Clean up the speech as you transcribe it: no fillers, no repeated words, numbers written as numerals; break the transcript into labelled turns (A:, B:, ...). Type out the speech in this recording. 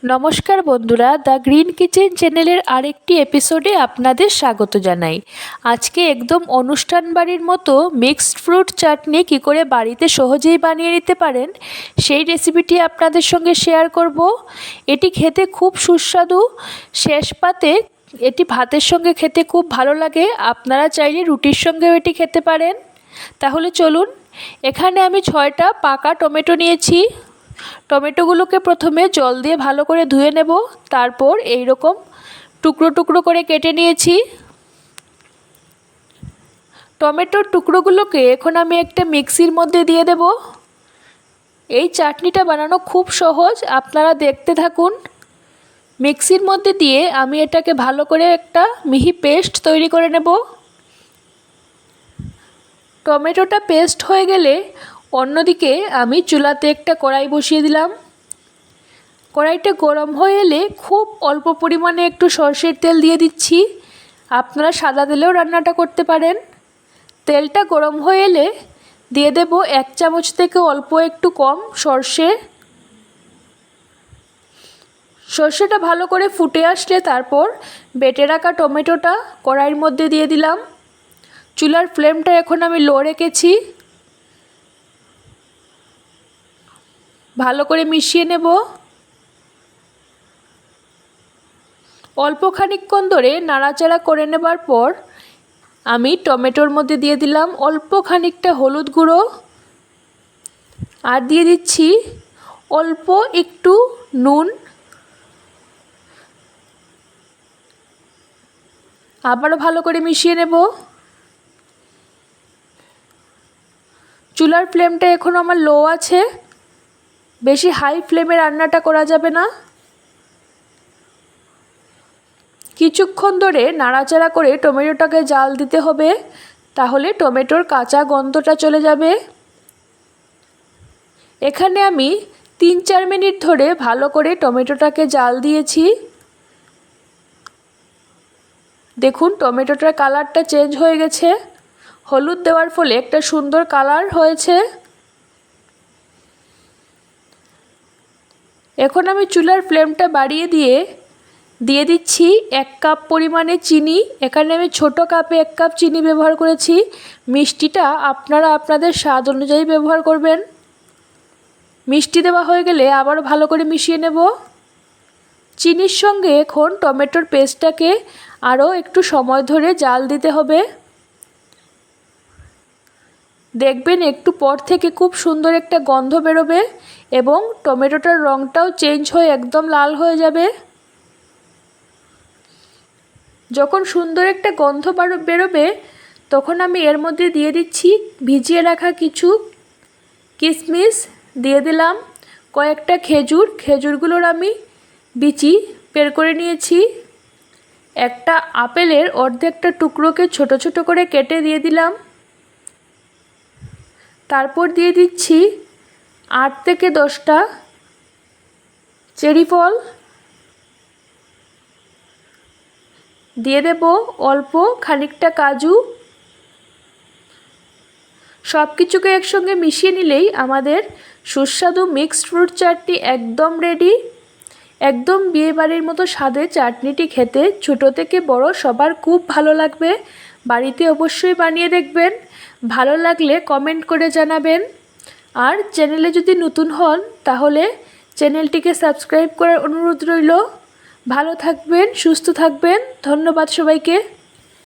A: নমস্কার বন্ধুরা, the green kitchen চ্যানেলের আরেকটি এপিসোডে আপনাদের স্বাগত জানাই। আজকে একদম অনুষ্ঠান বাড়ির মতো মিক্সড ফ্রুট চাটনি কী করে বাড়িতে সহজেই বানিয়ে নিতে পারেন সেই রেসিপিটি আপনাদের সঙ্গে শেয়ার করব। এটি খেতে খুব সুস্বাদু, শেষ পাতে এটি ভাতের সঙ্গে খেতে খুব ভালো লাগে। আপনারা চাইলে রুটির সঙ্গেও এটি খেতে পারেন। তাহলে চলুন, এখানে আমি 6টা পাকা টমেটো নিয়েছি। টমেটোগুলোকে প্রথমে জল দিয়ে ভালো করে ধুয়ে নেব, তারপর এই রকম টুকরো টুকরো করে কেটে নিয়েছি। টমেটোর টুকরোগুলোকে এখন আমি একটা মিক্সির মধ্যে দিয়ে দেব। এই চাটনিটা বানানো খুব সহজ, আপনারা দেখতে থাকুন। মিক্সির মধ্যে দিয়ে আমি এটাকে ভালো করে একটা মিহি পেস্ট তৈরি করে নেব। টমেটোটা পেস্ট হয়ে গেলে অন্যদিকে আমি চুলাতে একটা কড়াই বসিয়ে দিলাম। কড়াইটা গরম হয়ে এলে খুব অল্প পরিমাণে একটু সরষের তেল দিয়ে দিচ্ছি। আপনারা সাদা তেলেও রান্নাটা করতে পারেন। তেলটা গরম হয়ে এলে দিয়ে দেব 1 চামচ থেকে অল্প একটু কম সরষে। সরষেটা ভালো করে ফুটে আসলে তারপর বেটে রাখা টমেটোটা কড়াইয়ের মধ্যে দিয়ে দিলাম। চুলার ফ্লেমটা এখন আমি লো রেখেছি। ভালো করে মিশিয়ে নেব। অল্প খানিকক্ষণ ধরে নাড়াচাড়া করে নেবার পর আমি টমেটোর মধ্যে দিয়ে দিলাম অল্প খানিকটা হলুদ গুঁড়ো, আর দিয়ে দিচ্ছি অল্প একটু নুন। আবারও ভালো করে মিশিয়ে নেব। চুলার ফ্লেমটা এখন আমার লো আছে, বেশি হাই ফ্লেমে রান্নাটা করা যাবে না। কিছুক্ষণ ধরে নাড়াচাড়া করে টমেটোটাকে জাল দিতে হবে, তাহলে টমেটোর কাঁচা গন্ধটা চলে যাবে। এখানে আমি 3-4 মিনিট ধরে ভালো করে টমেটোটাকে জাল দিয়েছি। দেখুন টমেটোটার কালারটা চেঞ্জ হয়ে গেছে। হলুদ দেওয়ার ফলে একটা সুন্দর কালার হয়েছে। এখন আমি চুলার ফ্লেমটা বাড়িয়ে দিয়ে দিচ্ছি 1 কাপ পরিমাণে চিনি। এখানে আমি ছোট কাপে 1 কাপ চিনি ব্যবহার করেছি। মিষ্টিটা আপনারা আপনাদের স্বাদ অনুযায়ী ব্যবহার করবেন। মিষ্টি দেওয়া হয়ে গেলে আবার ভালো করে মিশিয়ে নেব। চিনির সঙ্গে এখন টমেটোর পেস্টটাকে আরও একটু সময় ধরে জাল দিতে হবে। দেখবেন একটু পর থেকে খুব সুন্দর একটা গন্ধ বেরোবে এবং টমেটোটার রঙটাও চেঞ্জ হয়ে একদম লাল হয়ে যাবে। যখন সুন্দর একটা গন্ধ বেরোবে তখন আমি এর মধ্যে দিয়ে দিচ্ছি ভিজিয়ে রাখা কিছু কিশমিশ, দিয়ে দিলাম কয়েকটা খেজুরগুলোর আমি বিচি বের করে নিয়েছি। একটা আপেলের অর্ধেকটা টুকরোকে ছোট ছোট করে কেটে দিয়ে দিলাম। তারপর দিয়ে দিচ্ছি 8 থেকে 10টা চেরি ফল, দিয়ে দেব অল্প খানিকটা কাজু। সব কিছুকে একসঙ্গে মিশিয়ে নিলেই আমাদের সুস্বাদু মিক্সড ফ্রুট চাটনি একদম রেডি। একদম বিয়েবাড়ির মতো স্বাদে চাটনিটি খেতে ছোট থেকে বড় সবার খুব ভালো লাগবে। বাড়িতে অবশ্যই বানিয়ে দেখবেন। ভালো লাগলে কমেন্ট করে জানাবেন। আর চ্যানেলে যদি নতুন হন তাহলে চ্যানেলটিকে সাবস্ক্রাইব করার অনুরোধ রইল। ভালো থাকবেন, সুস্থ থাকবেন। ধন্যবাদ সবাইকে।